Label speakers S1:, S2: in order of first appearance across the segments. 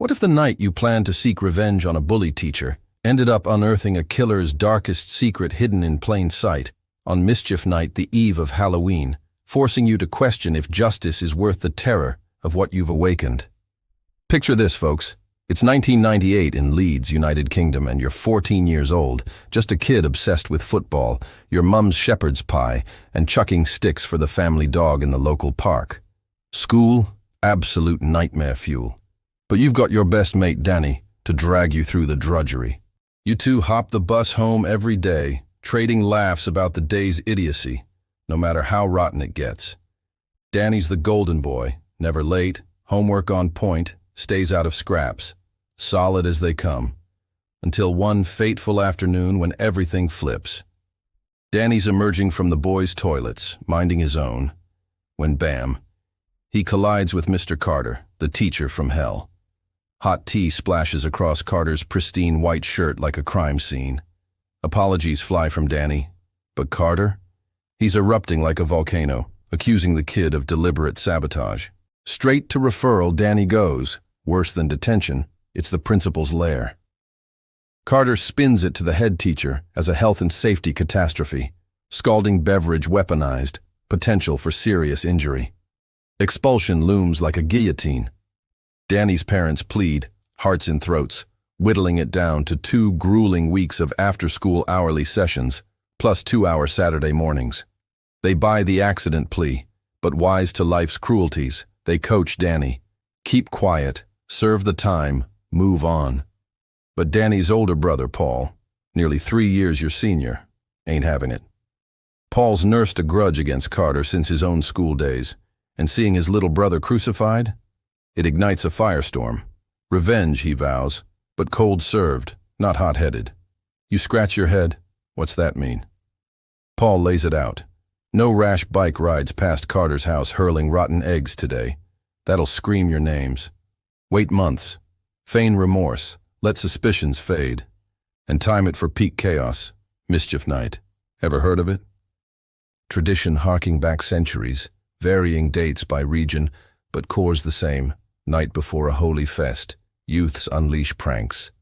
S1: What if the night you planned to seek revenge on a bully teacher ended up unearthing a killer's darkest secret hidden in plain sight on Mischief Night, the eve of Halloween, forcing you to question if justice is worth the terror of what you've awakened? Picture this, folks. It's 1998 in Leeds, United Kingdom, and you're 14 years old, just a kid obsessed with football, your mum's shepherd's pie, and chucking sticks for the family dog in the local park. School? Absolute nightmare fuel. But you've got your best mate, Danny, to drag you through the drudgery. You two hop the bus home every day, trading laughs about the day's idiocy, no matter how rotten it gets. Danny's the golden boy, never late, homework on point, stays out of scraps, solid as they come, until one fateful afternoon when everything flips. Danny's emerging from the boys' toilets, minding his own, when bam, he collides with Mr. Carter, the teacher from hell. Hot tea splashes across Carter's pristine white shirt like a crime scene. Apologies fly from Danny, but Carter? He's erupting like a volcano, accusing the kid of deliberate sabotage. Straight to referral Danny goes. Worse than detention, it's the principal's lair. Carter spins it to the head teacher as a health and safety catastrophe. Scalding beverage weaponized, potential for serious injury. Expulsion looms like a guillotine. Danny's parents plead, hearts in throats, whittling it down to 2 grueling weeks of after-school hourly sessions, plus 2-hour Saturday mornings. They buy the accident plea, but wise to life's cruelties, they coach Danny. Keep quiet, serve the time, move on. But Danny's older brother, Paul, nearly 3 years your senior, ain't having it. Paul's nursed a grudge against Carter since his own school days, and seeing his little brother crucified, it ignites a firestorm. Revenge, he vows, but cold served, not hot-headed. You scratch your head, what's that mean? Paul lays it out. No rash bike rides past Carter's house hurling rotten eggs today. That'll scream your names. Wait months. Feign remorse. Let suspicions fade. And time it for peak chaos. Mischief Night. Ever heard of it? Tradition harking back centuries, varying dates by region, but core's the same. Night before a holy fest, youths unleash pranks.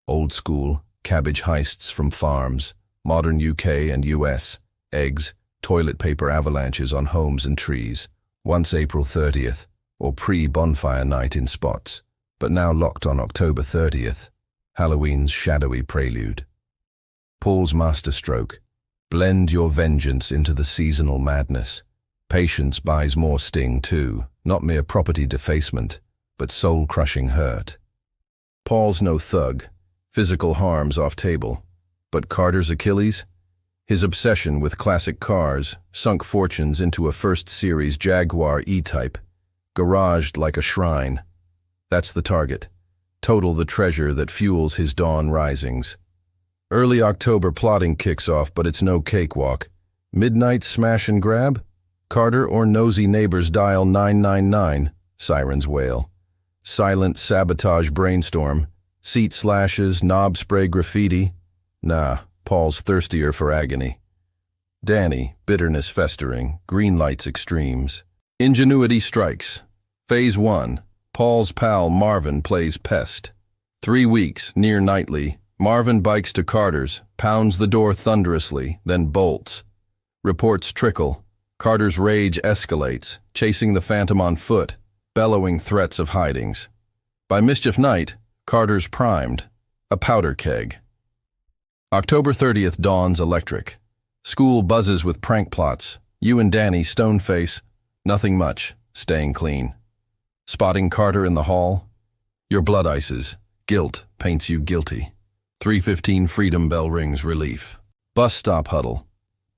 S1: Old school, cabbage heists from farms, modern UK and US, eggs, toilet paper avalanches on homes and trees, once April 30th, or pre-bonfire night in spots, but now locked on October 30th, Halloween's shadowy prelude. Paul's masterstroke. Blend your vengeance into the seasonal madness. Patience buys more sting too, not mere property defacement, but soul-crushing hurt. Paul's no thug, physical harm's off table, but Carter's Achilles? His obsession with classic cars sunk fortunes into a first-series Jaguar E-Type, garaged like a shrine. That's the target. Total the treasure that fuels his dawn risings. Early October plotting kicks off, but it's no cakewalk. Midnight smash and grab? Carter or nosy neighbors dial 999, sirens wail. Silent sabotage brainstorm, seat slashes, knob spray graffiti. Nah, Paul's thirstier for agony. Danny, bitterness festering, green lights extremes. Ingenuity strikes. Phase 1, Paul's pal Marvin plays pest. 3 weeks, near nightly, Marvin bikes to Carter's, pounds the door thunderously, then bolts. Reports trickle. Carter's rage escalates, chasing the phantom on foot, bellowing threats of hidings. By Mischief Night, Carter's primed, a powder keg. October 30th dawns electric. School buzzes with prank plots. You and Danny, stone-face, nothing much, staying clean. Spotting Carter in the hall? Your blood ices. Guilt paints you guilty. 3:15 freedom bell rings relief. Bus stop huddle.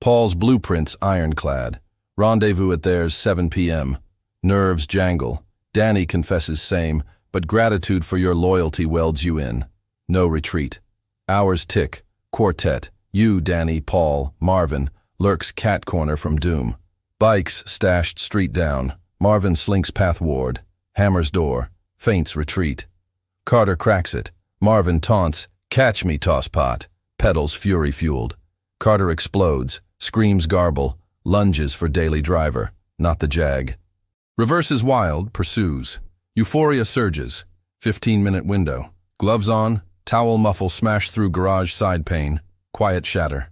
S1: Paul's blueprints ironclad. Rendezvous at theirs 7 p.m. Nerves jangle. Danny confesses same, but gratitude for your loyalty welds you in. No retreat. Hours tick. Quartet. You, Danny, Paul, Marvin, lurks cat corner from doom. Bikes stashed street down. Marvin slinks pathward. Hammers door. Feints retreat. Carter cracks it. Marvin taunts, "Catch me, tosspot." Pedals fury-fueled. Carter explodes, screams garble, lunges for daily driver, not the Jag. Reverses wild, pursues. Euphoria surges. 15-minute window. Gloves on, towel muffle smash through garage side pane. Quiet shatter.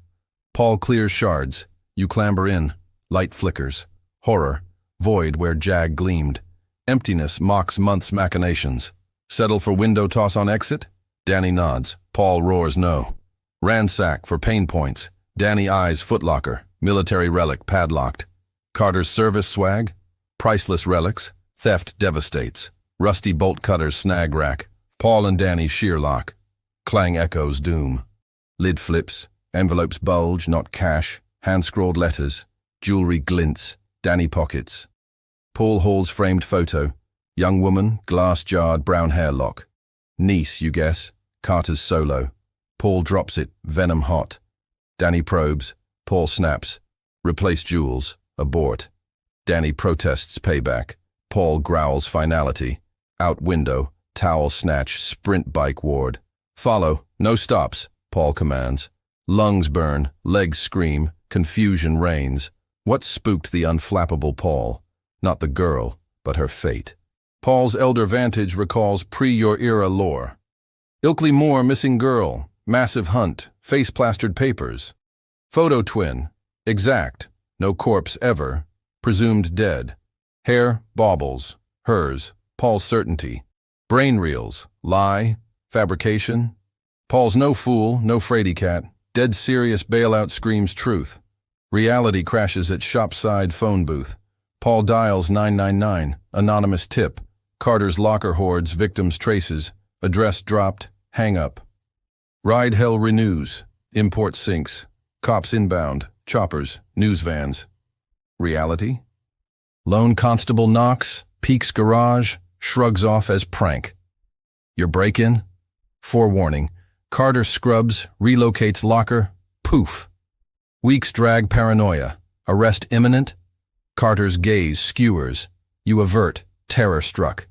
S1: Paul clears shards. You clamber in. Light flickers. Horror. Void where jag gleamed. Emptiness mocks month's machinations. Settle for window toss on exit? Danny nods. Paul roars no. Ransack for pain points. Danny eyes footlocker. Military relic padlocked. Carter's service swag? Priceless relics. Theft devastates. Rusty bolt cutters snag rack. Paul and Danny sheer lock. Clang echoes doom. Lid flips. Envelopes bulge, not cash. Hand-scrawled letters. Jewelry glints. Danny pockets. Paul hauls framed photo. Young woman, glass-jarred, brown hair lock. Niece, you guess. Carter's solo. Paul drops it, venom hot. Danny probes. Paul snaps. Replace jewels. Abort. Danny protests payback. Paul growls finality. Out window. Towel snatch. Sprint bike ward. Follow. No stops. Paul commands. Lungs burn. Legs scream. Confusion reigns. What spooked the unflappable Paul? Not the girl, but her fate. Paul's elder vantage recalls pre-your-era lore. Ilkley Moore missing girl. Massive hunt. Face-plastered papers. Photo twin. Exact. No corpse ever. Presumed dead. Hair, baubles. Hers. Paul's certainty. Brain reels. Lie. Fabrication. Paul's no fool, no fraidy cat. Dead serious bailout screams truth. Reality crashes at shop-side phone booth. Paul dials 999. Anonymous tip. Carter's locker hoards victims' traces. Address dropped. Hang up. Ride hell renews. Import sinks. Cops inbound. Choppers. News vans. Reality? Lone constable knocks. Peeks garage. Shrugs off as prank. Your break-in? Forewarning. Carter scrubs. Relocates locker. Poof. Weeks drag paranoia. Arrest imminent? Carter's gaze skewers. You avert. Terror struck.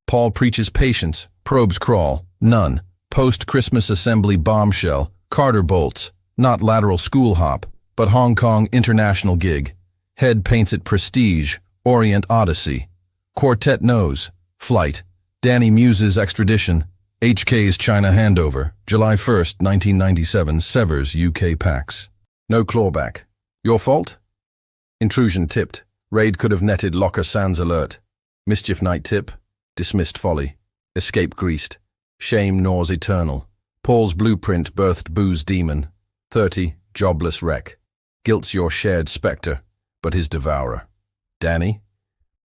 S1: Paul preaches patience. Probes crawl. None. Post-Christmas assembly bombshell. Carter bolts. Not lateral school hop, but Hong Kong international gig. Head paints it prestige. Orient Odyssey. Quartet knows. Flight. Danny muses extradition. HK's China handover. July 1st, 1997. Severs UK Pax. No clawback. Your fault? Intrusion tipped. Raid could have netted locker sans alert. Mischief night tip. Dismissed folly. Escape greased. Shame gnaws eternal. Paul's blueprint birthed booze demon. 30. Jobless wreck. Guilt's your shared spectre, but his devourer. Danny?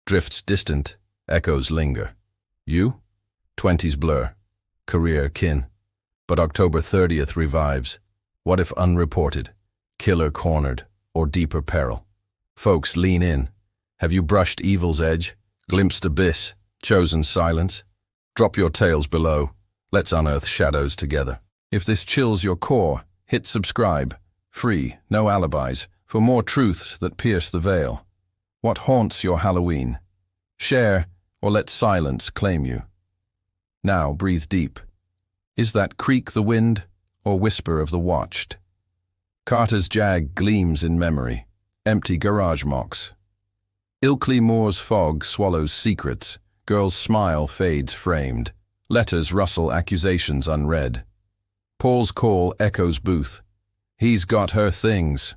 S1: Drifts distant. Echoes linger. You? 20s blur. Career kin. But October 30th revives. What if unreported? Killer cornered, or deeper peril. Folks lean in. Have you brushed evil's edge? Glimpsed abyss? Chosen silence? Drop your tails below. Let's unearth shadows together. If this chills your core, hit subscribe. Free, no alibis, for more truths that pierce the veil. What haunts your Halloween? Share, or let silence claim you. Now breathe deep. Is that creak the wind, or whisper of the watched? Carter's jag gleams in memory. Empty garage mocks. Ilkley Moore's fog swallows secrets. Girl's smile fades framed. Letters rustle accusations unread. Paul's call echoes booth. He's got her things.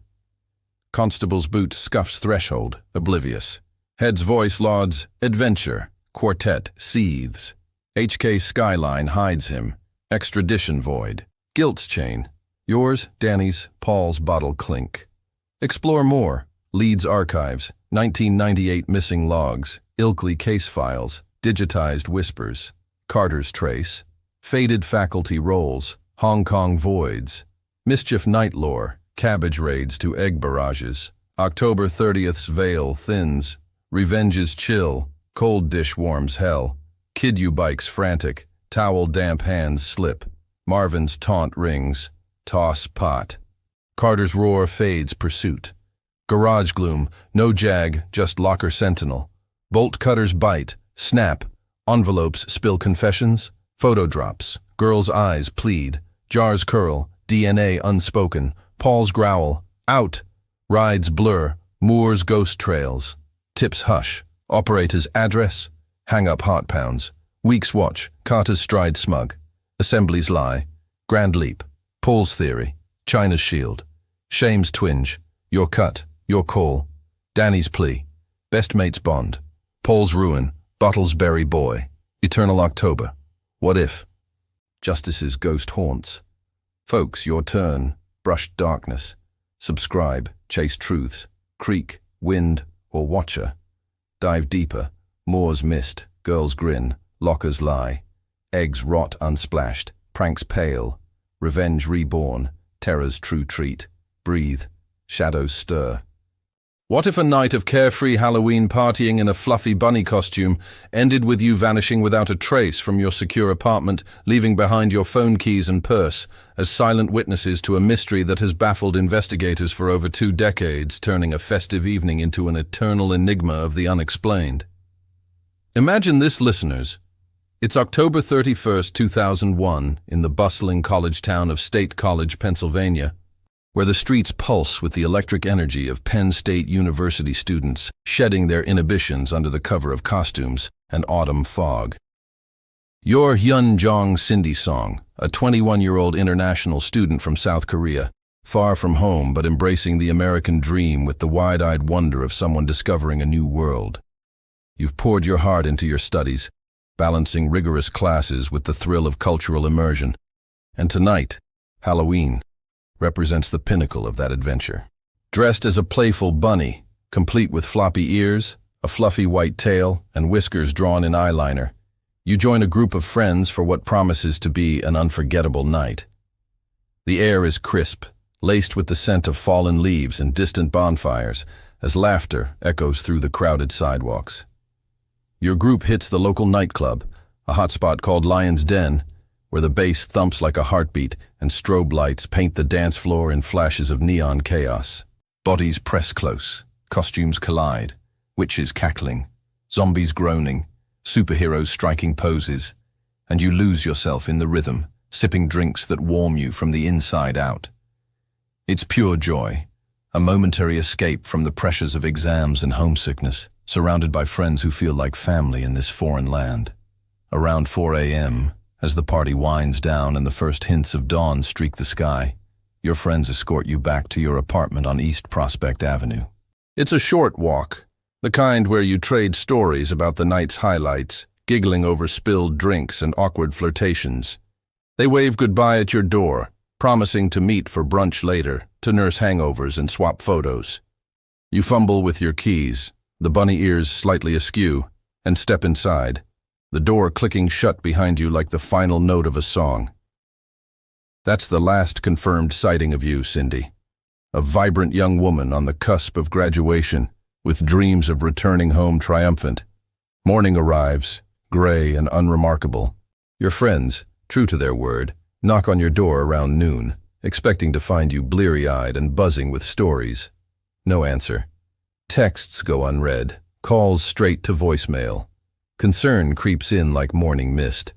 S1: Constable's boot scuffs threshold, oblivious. Head's voice lauds, adventure. Quartet seethes. HK skyline hides him. Extradition void. Guilt's chain. Yours, Danny's, Paul's bottle clink. Explore more. Leeds archives. 1998 missing logs. Ilkley case files. Digitized whispers. Carter's trace. Faded faculty rolls. Hong Kong voids. Mischief night lore. Cabbage raids to egg barrages. October 30th's veil thins. Revenge's chill. Cold dish warms hell. Kid you bikes frantic. Towel damp hands slip. Marvin's taunt rings. Toss pot. Carter's roar fades pursuit. Garage gloom. No jag, just locker sentinel. Bolt cutters bite. Snap. Envelopes spill confessions. Photo drops. Girl's eyes plead. Jars curl. DNA unspoken. Paul's growl. Out. Rides blur. Moore's ghost trails. Tips hush. Operator's address. Hang up heart pounds. Weeks Watch, Carter's Stride Smug, Assembly's Lie, Grand Leap, Paul's Theory, China's Shield, Shame's Twinge, Your Cut, Your Call, Danny's Plea, Best Mates Bond, Paul's Ruin, Bottlesberry Boy, Eternal October, What If, Justice's Ghost Haunts. Folks, your turn, Brushed Darkness, Subscribe, Chase Truths, Creek, Wind, or Watcher. Dive deeper, Moore's Mist, Girl's Grin, Locker's Lie, Eggs Rot Unsplashed, Pranks Pale, Revenge Reborn, Terror's True Treat, Breathe, Shadows Stir. What if a night of carefree Halloween partying in a fluffy bunny costume ended with you vanishing without a trace from your secure apartment, leaving behind your phone keys and purse, as silent witnesses to a mystery that has baffled investigators for over 2 decades, turning a festive evening into an eternal enigma of the unexplained? Imagine this, listeners. It's October 31st, 2001, in the bustling college town of State College, Pennsylvania, where the streets pulse with the electric energy of Penn State University students shedding their inhibitions under the cover of costumes and autumn fog. You're Hyun Jong Cindy Song, a 21-year-old international student from South Korea, far from home but embracing the American dream with the wide-eyed wonder of someone discovering a new world. You've poured your heart into your studies, balancing rigorous classes with the thrill of cultural immersion. And tonight, Halloween, represents the pinnacle of that adventure. Dressed as a playful bunny, complete with floppy ears, a fluffy white tail, and whiskers drawn in eyeliner, you join a group of friends for what promises to be an unforgettable night. The air is crisp, laced with the scent of fallen leaves and distant bonfires, as laughter echoes through the crowded sidewalks. Your group hits the local nightclub, a hotspot called Lion's Den, where the bass thumps like a heartbeat and strobe lights paint the dance floor in flashes of neon chaos. Bodies press close, costumes collide, witches cackling, zombies groaning, superheroes striking poses, and you lose yourself in the rhythm, sipping drinks that warm you from the inside out. It's pure joy, a momentary escape from the pressures of exams and homesickness, surrounded by friends who feel like family in this foreign land. Around 4 a.m., as the party winds down and the first hints of dawn streak the sky, your friends escort you back to your apartment on East Prospect Avenue. It's a short walk, the kind where you trade stories about the night's highlights, giggling over spilled drinks and awkward flirtations. They wave goodbye at your door, promising to meet for brunch later, to nurse hangovers and swap photos. You fumble with your keys, the bunny ears slightly askew, and step inside, the door clicking shut behind you like the final note of a song. That's the last confirmed sighting of you, Cindy. A vibrant young woman on the cusp of graduation, with dreams of returning home triumphant. Morning arrives, gray and unremarkable. Your friends, true to their word, knock on your door around noon, expecting to find you bleary-eyed and buzzing with stories. No answer. Texts go unread, calls straight to voicemail. Concern creeps in like morning mist.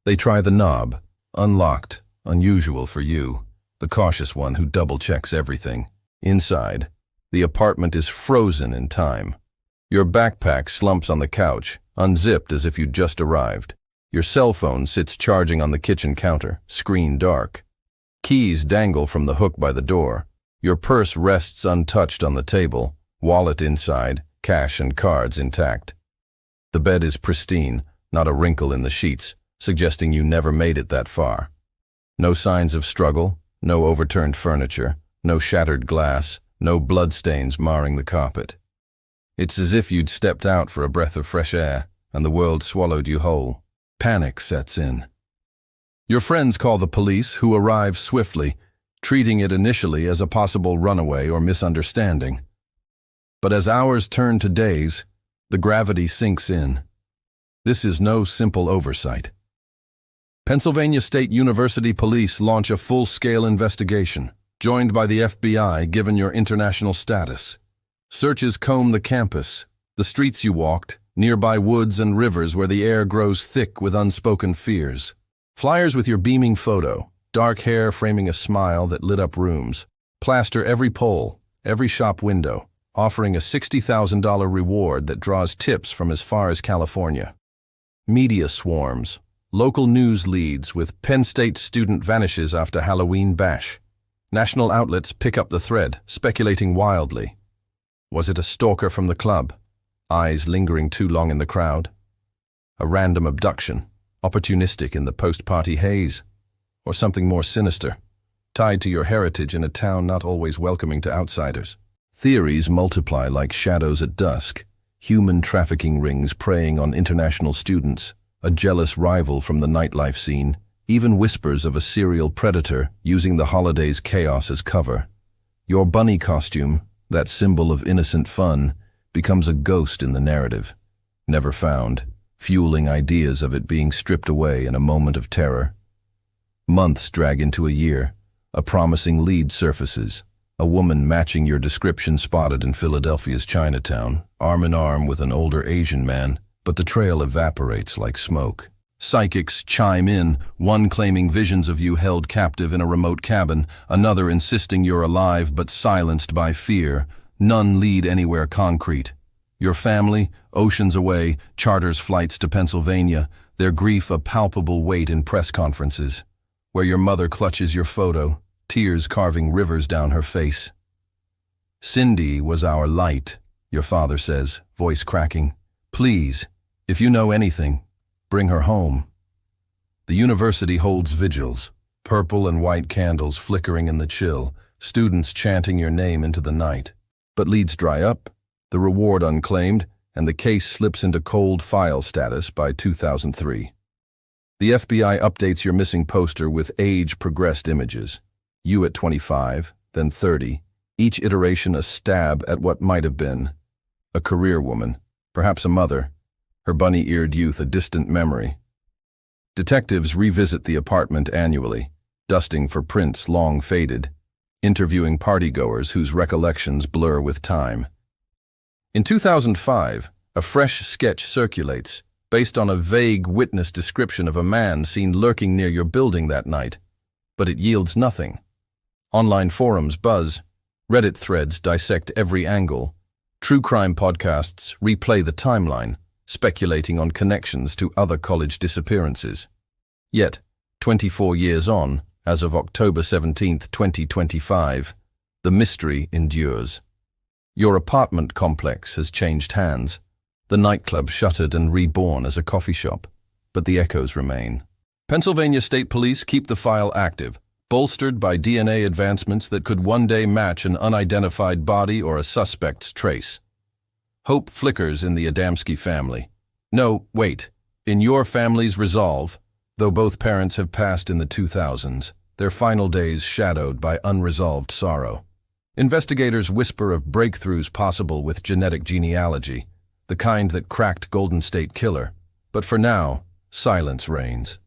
S1: They try the knob, unlocked, unusual for you, the cautious one who double-checks everything. Inside, the apartment is frozen in time. Your backpack slumps on the couch, unzipped as if you'd just arrived. Your cell phone sits charging on the kitchen counter, screen dark. Keys dangle from the hook by the door. Your purse rests untouched on the table, wallet inside, cash and cards intact. The bed is pristine, not a wrinkle in the sheets, suggesting you never made it that far. No signs of struggle, no overturned furniture, no shattered glass, no bloodstains marring the carpet. It's as if you'd stepped out for a breath of fresh air, and the world swallowed you whole. Panic sets in. Your friends call the police, who arrive swiftly, treating it initially as a possible runaway or misunderstanding. But as hours turn to days, the gravity sinks in. This is no simple oversight. Pennsylvania State University police launch a full-scale investigation, joined by the FBI given your international status. Searches comb the campus, the streets you walked, nearby woods and rivers where the air grows thick with unspoken fears. Flyers with your beaming photo, dark hair framing a smile that lit up rooms, plaster every pole, every shop window, offering a $60,000 reward that draws tips from as far as California. Media swarms. Local news leads with Penn State student vanishes after Halloween bash. National outlets pick up the thread, speculating wildly. Was it a stalker from the club? Eyes lingering too long in the crowd? A random abduction, opportunistic in the post-party haze? Or something more sinister, tied to your heritage in a town not always welcoming to outsiders? Theories multiply like shadows at dusk. Human trafficking rings preying on international students, a jealous rival from the nightlife scene, even whispers of a serial predator using the holiday's chaos as cover. Your bunny costume, that symbol of innocent fun, becomes a ghost in the narrative, never found, fueling ideas of it being stripped away in a moment of terror. Months drag into a year. A promising lead surfaces. A woman matching your description spotted in Philadelphia's Chinatown, arm in arm with an older Asian man, but the trail evaporates like smoke. Psychics chime in, one claiming visions of you held captive in a remote cabin, another insisting you're alive but silenced by fear. None lead anywhere concrete. Your family, oceans away, charters flights to Pennsylvania, their grief a palpable weight in press conferences, where your mother clutches your photo, tears carving rivers down her face. Cindy was our light, your father says, voice cracking. Please, if you know anything, bring her home. The university holds vigils, purple and white candles flickering in the chill, students chanting your name into the night. But leads dry up, the reward unclaimed, and the case slips into cold file status by 2003. The FBI updates your missing poster with age-progressed images. You at 25, then 30, each iteration a stab at what might have been. A career woman, perhaps a mother, her bunny-eared youth a distant memory. Detectives revisit the apartment annually, dusting for prints long faded, interviewing partygoers whose recollections blur with time. In 2005, a fresh sketch circulates, based on a vague witness description of a man seen lurking near your building that night, but it yields nothing. Online forums buzz, Reddit threads dissect every angle, true crime podcasts replay the timeline, speculating on connections to other college disappearances. Yet, 24 years on, as of October 17, 2025, the mystery endures. Your apartment complex has changed hands, the nightclub shuttered and reborn as a coffee shop, but the echoes remain. Pennsylvania State Police keep the file active, bolstered by DNA advancements that could one day match an unidentified body or a suspect's trace. Hope flickers in the Adamski family. No, wait. In your family's resolve, though both parents have passed in the 2000s, their final days shadowed by unresolved sorrow. Investigators whisper of breakthroughs possible with genetic genealogy, the kind that cracked Golden State Killer. But for now, silence reigns.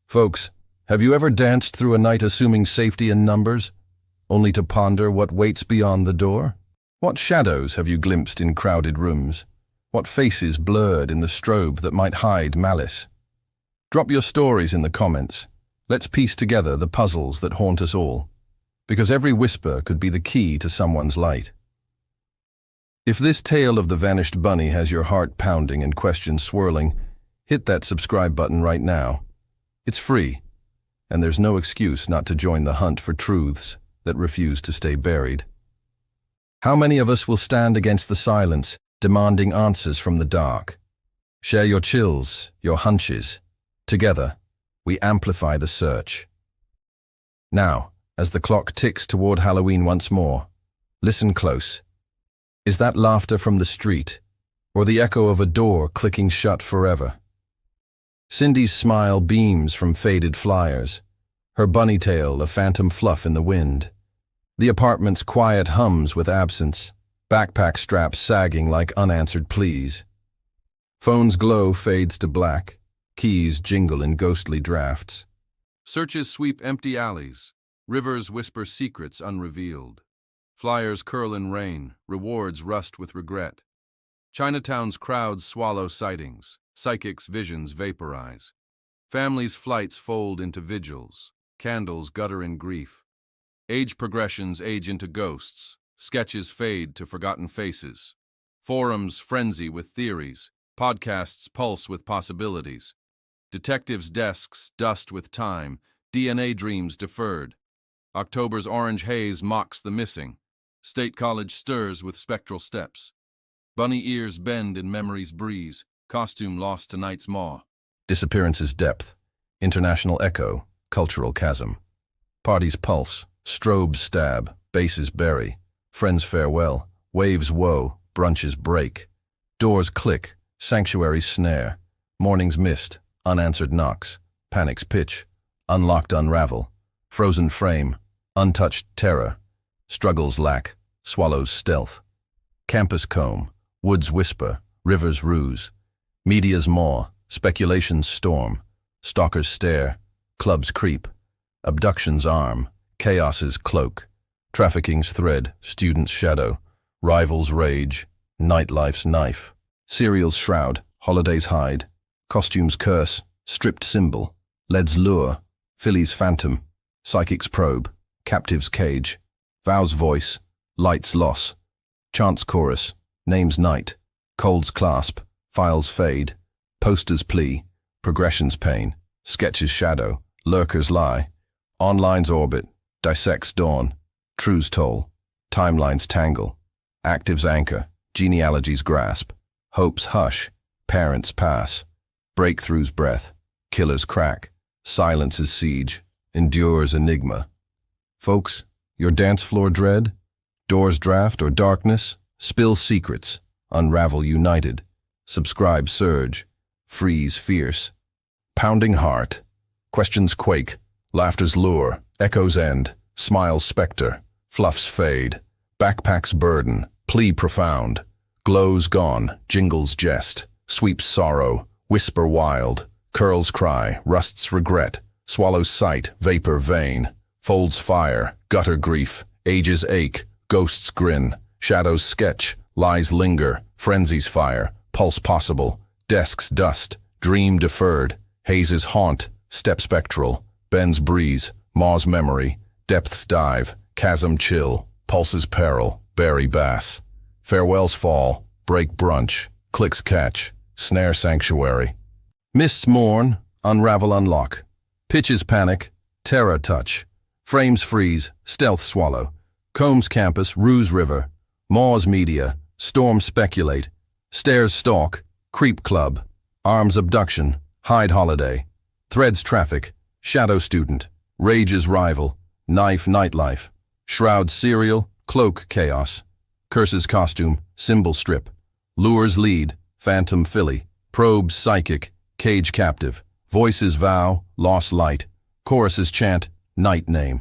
S1: Folks, have you ever danced through a night assuming safety in numbers, only to ponder what waits beyond the door? What shadows have you glimpsed in crowded rooms? What faces blurred in the strobe that might hide malice? Drop your stories in the comments. Let's piece together the puzzles that haunt us all, because every whisper could be the key to someone's light. If this tale of the vanished bunny has your heart pounding and questions swirling, hit that subscribe button right now. It's free, and there's no excuse not to join the hunt for truths that refuse to stay buried. How many of us will stand against the silence, demanding answers from the dark? Share your chills, your hunches. Together, we amplify the search. Now, as the clock ticks toward Halloween once more, listen close. Is that laughter from the street, or the echo of a door clicking shut forever? Cindy's smile beams from faded flyers, her bunny tail a phantom fluff in the wind. The apartment's quiet hums with absence, backpack straps sagging like unanswered pleas. Phone's glow fades to black, keys jingle in ghostly drafts. Searches sweep empty alleys, rivers whisper secrets unrevealed. Flyers curl in rain, rewards rust with regret. Chinatown's crowds swallow sightings, psychics' visions vaporize. Families' flights fold into vigils, candles gutter in grief. Age progressions age into ghosts, sketches fade to forgotten faces. Forums frenzy with theories, Podcasts pulse with possibilities. Detectives' desks dust with time. DNA dreams deferred. October's orange haze mocks the missing. State College stirs with spectral steps. Bunny ears bend in memory's breeze. Costume lost to night's maw. Disappearance's depth. International echo. Cultural chasm. Parties pulse. Strobes stab. Bases bury. Friends farewell. Waves woe. Brunches break. Doors click. Sanctuaries snare. Morning's mist. Unanswered knocks. Panic's pitch. Unlocked unravel. Frozen frame. Untouched terror. Struggles lack. Swallows stealth. Campus comb. Woods whisper. Rivers ruse. Media's maw. Speculation's storm. Stalkers stare. Clubs creep. Abduction's arm. Chaos's cloak. Trafficking's thread. Student's shadow. Rivals rage. Nightlife's knife. Serial's shroud. Holiday's hide. Costume's curse. Stripped symbol. Lead's lure. Philly's phantom. Psychic's probe. Captive's cage. Vow's voice. Light's loss. Chant's chorus. Name's night. Cold's clasp. File's fade. Poster's plea. Progression's pain. Sketch's shadow. Lurker's lie. Online's orbit. Dissects dawn. True's toll. Timeline's tangle. Active's anchor. Genealogy's grasp. Hope's hush. Parents pass. Breakthrough's breath. Killer's crack. Silence's siege. Endures enigma. Folks, your dance floor dread? Doors draft or darkness? Spill secrets. Unravel united. Subscribe surge. Freeze fierce. Pounding heart. Questions quake. Laughter's lure. Echoes end. Smiles specter. Fluffs fade. Backpack's burden. Plea profound. Glows gone. Jingles jest. Sweeps sorrow. Whisper wild. Curls cry. Rusts regret. Swallows sight. Vapor vain. Folds fire. Gutter grief. Ages ache. Ghosts grin. Shadows sketch. Lies linger. Frenzies fire. Pulse possible. Desks dust. Dream deferred. Hazes haunt. Step spectral. Bends breeze. Maw's memory. Depths dive. Chasm chill. Pulses peril. Bury bass. Farewells fall. Break brunch. Clicks catch. Snare sanctuary. Mists mourn. Unravel unlock. Pitches panic. Terror touch. Frames freeze. Stealth swallow. Combs campus. Ruse river. Maw's media. Storm speculate. Stairs stalk. Creep club. Arms abduction. Hide holiday. Threads traffic. Shadow student. Rage's rival. Knife nightlife. Shroud serial. Cloak chaos. Curses costume. Symbol strip. Lures lead. Phantom Philly. Probes psychic. Cage captive. Voices vow. Loss light. Choruses chant. Night name.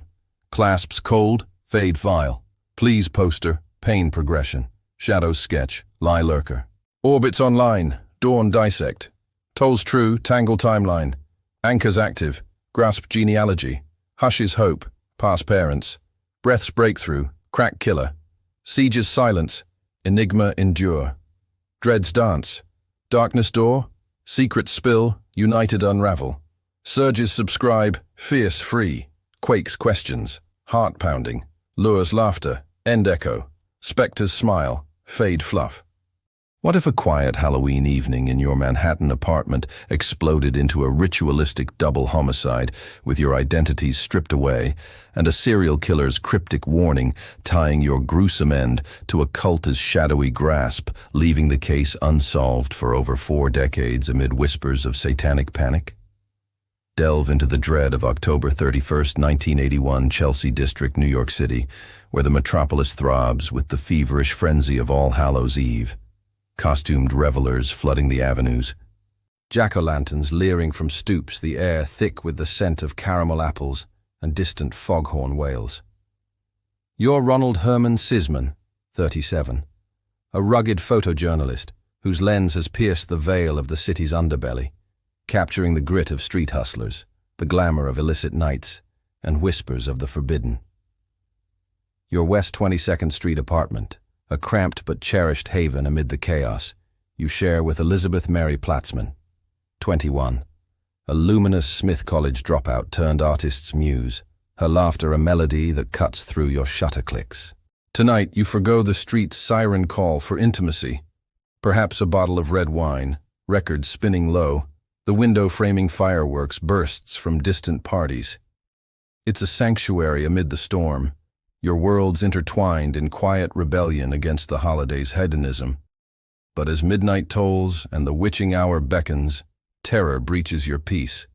S1: Clasps cold. Fade file. Please poster. Pain progression. Shadow sketch. Lie lurker. Orbits online. Dawn dissect. Tolls true. Tangle timeline. Anchors active. Grasp genealogy. Hushes hope. Pass parents. Breath's breakthrough. Crack killer. Siege's silence. Enigma endure. Dread's dance. Darkness door. Secrets spill. United unravel. Surges subscribe. Fierce free. Quakes questions. Heart pounding. Lures laughter. End echo. Spectres smile. Fade fluff. What if a quiet Halloween evening in your Manhattan apartment exploded into a ritualistic double homicide with your identities stripped away and a serial killer's cryptic warning tying your gruesome end to a cult as shadowy grasp, leaving the case unsolved for over 4 decades amid whispers of satanic panic? Delve into the dread of October 31st, 1981, Chelsea District, New York City, where the metropolis throbs with the feverish frenzy of All Hallows' Eve. Costumed revelers flooding the avenues. Jack-o'-lanterns leering from stoops, the air thick with the scent of caramel apples and distant foghorn wails. You're Ronald Herman Sisman, 37, a rugged photojournalist whose lens has pierced the veil of the city's underbelly, capturing the grit of street hustlers, the glamour of illicit nights, and whispers of the forbidden. Your West 22nd Street apartment, a cramped but cherished haven amid the chaos, you share with Elizabeth Mary Platzman, 21, a luminous Smith College dropout turned artist's muse, her laughter a melody that cuts through your shutter clicks. Tonight you forgo the street's siren call for intimacy, perhaps a bottle of red wine, records spinning low, the window framing fireworks bursts from distant parties. It's a sanctuary amid the storm, your worlds intertwined in quiet rebellion against the holiday's hedonism. But as midnight tolls and the witching hour beckons, terror breaches your peace.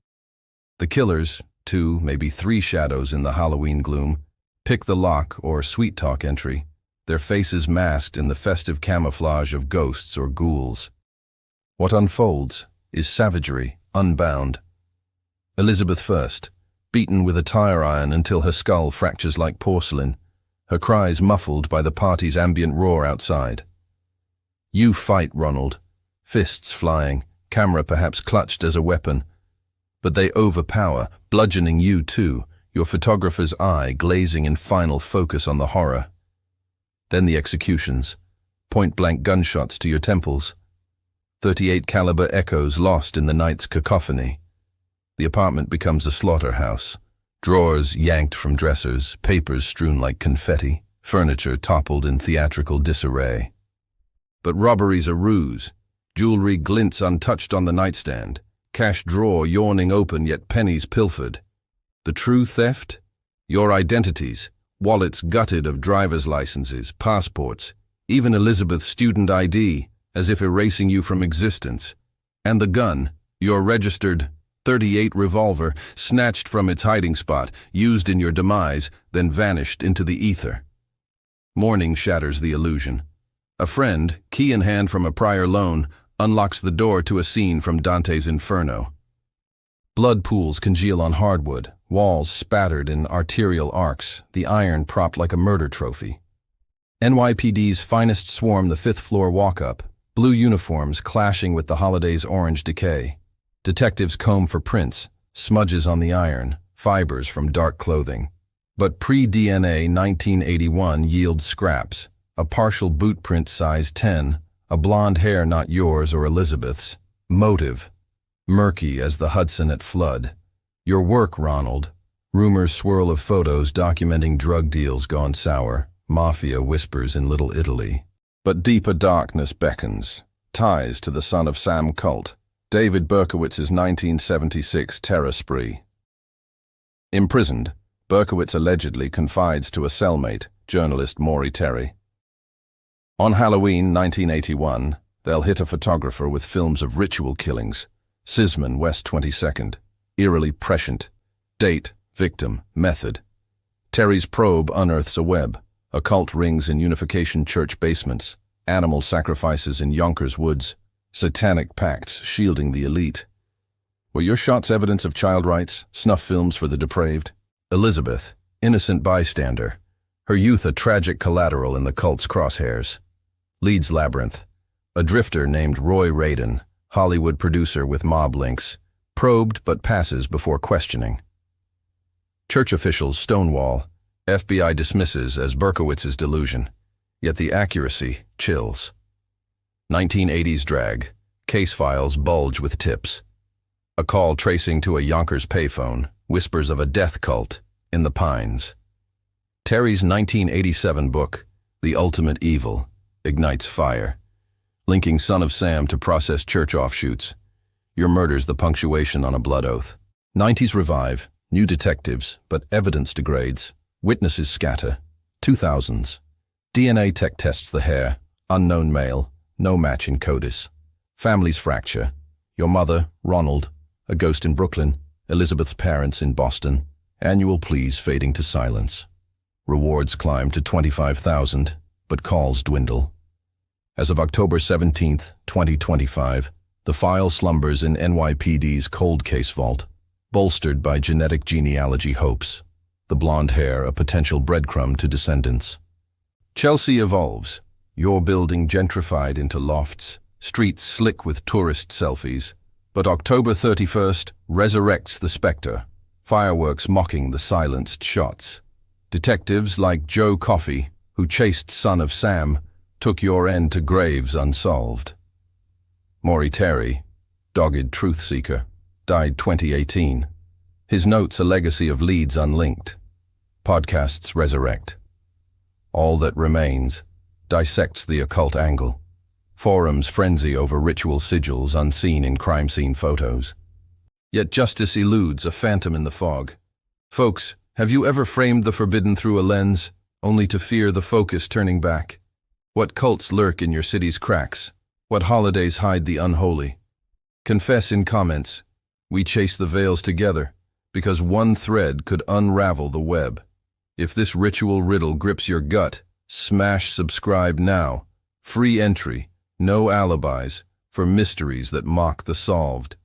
S1: The killers, 2, maybe 3 shadows in the Halloween gloom, pick the lock or sweet talk entry, their faces masked in the festive camouflage of ghosts or ghouls. What unfolds is savagery, unbound. Elizabeth first, beaten with a tire iron until her skull fractures like porcelain, her cries muffled by the party's ambient roar outside. You fight, Ronald, fists flying, camera perhaps clutched as a weapon, but they overpower, bludgeoning you too, your photographer's eye glazing in final focus on the horror. Then the executions, point-blank gunshots to your temples, .38 caliber echoes lost in the night's cacophony. The apartment becomes a slaughterhouse, drawers yanked from dressers, papers strewn like confetti, furniture toppled in theatrical disarray. But robbery's a ruse. Jewelry glints untouched on the nightstand, cash drawer yawning open yet pennies pilfered. The true theft? Your identities, wallets gutted of driver's licenses, passports, even Elizabeth's student ID, as if erasing you from existence. And the gun, your registered .38 revolver, snatched from its hiding spot, used in your demise, then vanished into the ether. Morning shatters the illusion. A friend, key in hand from a prior loan, unlocks the door to a scene from Dante's Inferno. Blood pools congeal on hardwood, walls spattered in arterial arcs, the iron propped like a murder trophy. NYPD's finest swarm the 5th floor walk-up, blue uniforms clashing with the holiday's orange decay. Detectives comb for prints, smudges on the iron, fibers from dark clothing. But pre-DNA 1981 yields scraps, a partial boot print size 10, a blonde hair not yours or Elizabeth's. Motive, murky as the Hudson at flood. Your work, Ronald. Rumors swirl of photos documenting drug deals gone sour, mafia whispers in Little Italy. But deeper darkness beckons, ties to the Son of Sam cult, David Berkowitz's 1976 terror spree. Imprisoned, Berkowitz allegedly confides to a cellmate, journalist Maury Terry. On Halloween 1981, they'll hit a photographer with films of ritual killings. Sisman, West 22nd. Eerily prescient. Date, victim, method. Terry's probe unearths a web. Occult rings in Unification Church basements. Animal sacrifices in Yonkers Woods. Satanic pacts shielding the elite. Were your shots evidence of child rights, snuff films for the depraved? Elizabeth, innocent bystander. Her youth a tragic collateral in the cult's crosshairs. Leeds Labyrinth. A drifter named Roy Radin, Hollywood producer with mob links, probed but passes before questioning. Church officials stonewall. FBI dismisses as Berkowitz's delusion, yet the accuracy chills. 1980s drag. Case files bulge with tips. A call tracing to a Yonkers payphone, whispers of a death cult in the Pines. Terry's 1987 book, The Ultimate Evil, ignites fire, linking Son of Sam to processed church offshoots. Your murder's the punctuation on a blood oath. 90s revive, new detectives, but evidence degrades. Witnesses scatter. 2000s. DNA tech tests the hair. Unknown male. No match in CODIS. Families fracture. Your mother, Ronald. A ghost in Brooklyn. Elizabeth's parents in Boston. Annual pleas fading to silence. Rewards climb to $25,000, but calls dwindle. As of October 17, 2025, the file slumbers in NYPD's cold case vault, bolstered by genetic genealogy hopes. The blonde hair a potential breadcrumb to descendants. Chelsea evolves, your building gentrified into lofts, streets slick with tourist selfies. But October 31st resurrects the specter, fireworks mocking the silenced shots. Detectives like Joe Coffey, who chased Son of Sam, took your end to graves unsolved. Maury Terry, dogged truth seeker, died 2018. His notes a legacy of leads unlinked. Podcasts resurrect. All That Remains dissects the occult angle. Forums frenzy over ritual sigils unseen in crime scene photos. Yet justice eludes a phantom in the fog. Folks, have you ever framed the forbidden through a lens, only to fear the focus turning back? What cults lurk in your city's cracks? What holidays hide the unholy? Confess in comments. We chase the veils together, because one thread could unravel the web. If this ritual riddle grips your gut, smash subscribe now. Free entry, no alibis, for mysteries that mock the solved.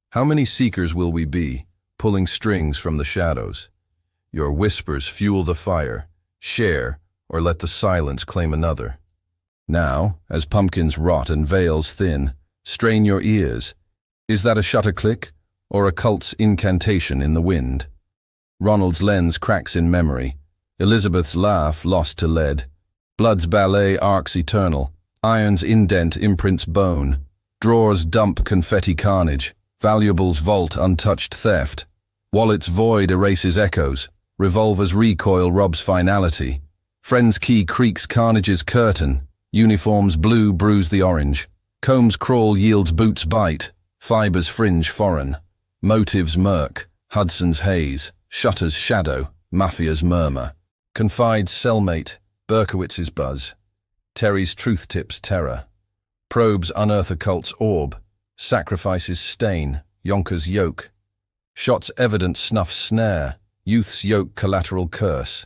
S1: How many seekers will we be, pulling strings from the shadows? Your whispers fuel the fire. Share, or let the silence claim another. Now, as pumpkins rot and veils thin, strain your ears. Is that a shutter click, or a cult's incantation in the wind? Ronald's lens cracks in memory. Elizabeth's laugh lost to lead. Blood's ballet arcs eternal. Iron's indent imprints bone. Drawers dump confetti carnage. Valuables vault untouched theft. Wallet's void erases echoes. Revolver's recoil robs finality. Friend's key creaks carnage's curtain. Uniform's blue bruise the orange. Comb's crawl yields boots bite. Fibers fringe foreign. Motives murk. Hudson's haze. Shutter's shadow. Mafia's murmur. Confide's cellmate. Berkowitz's buzz. Terry's truth tips terror. Probes unearth a cult's orb. Sacrifice's stain. Yonker's yoke. Shot's evidence snuffs snare. Youth's yoke collateral curse.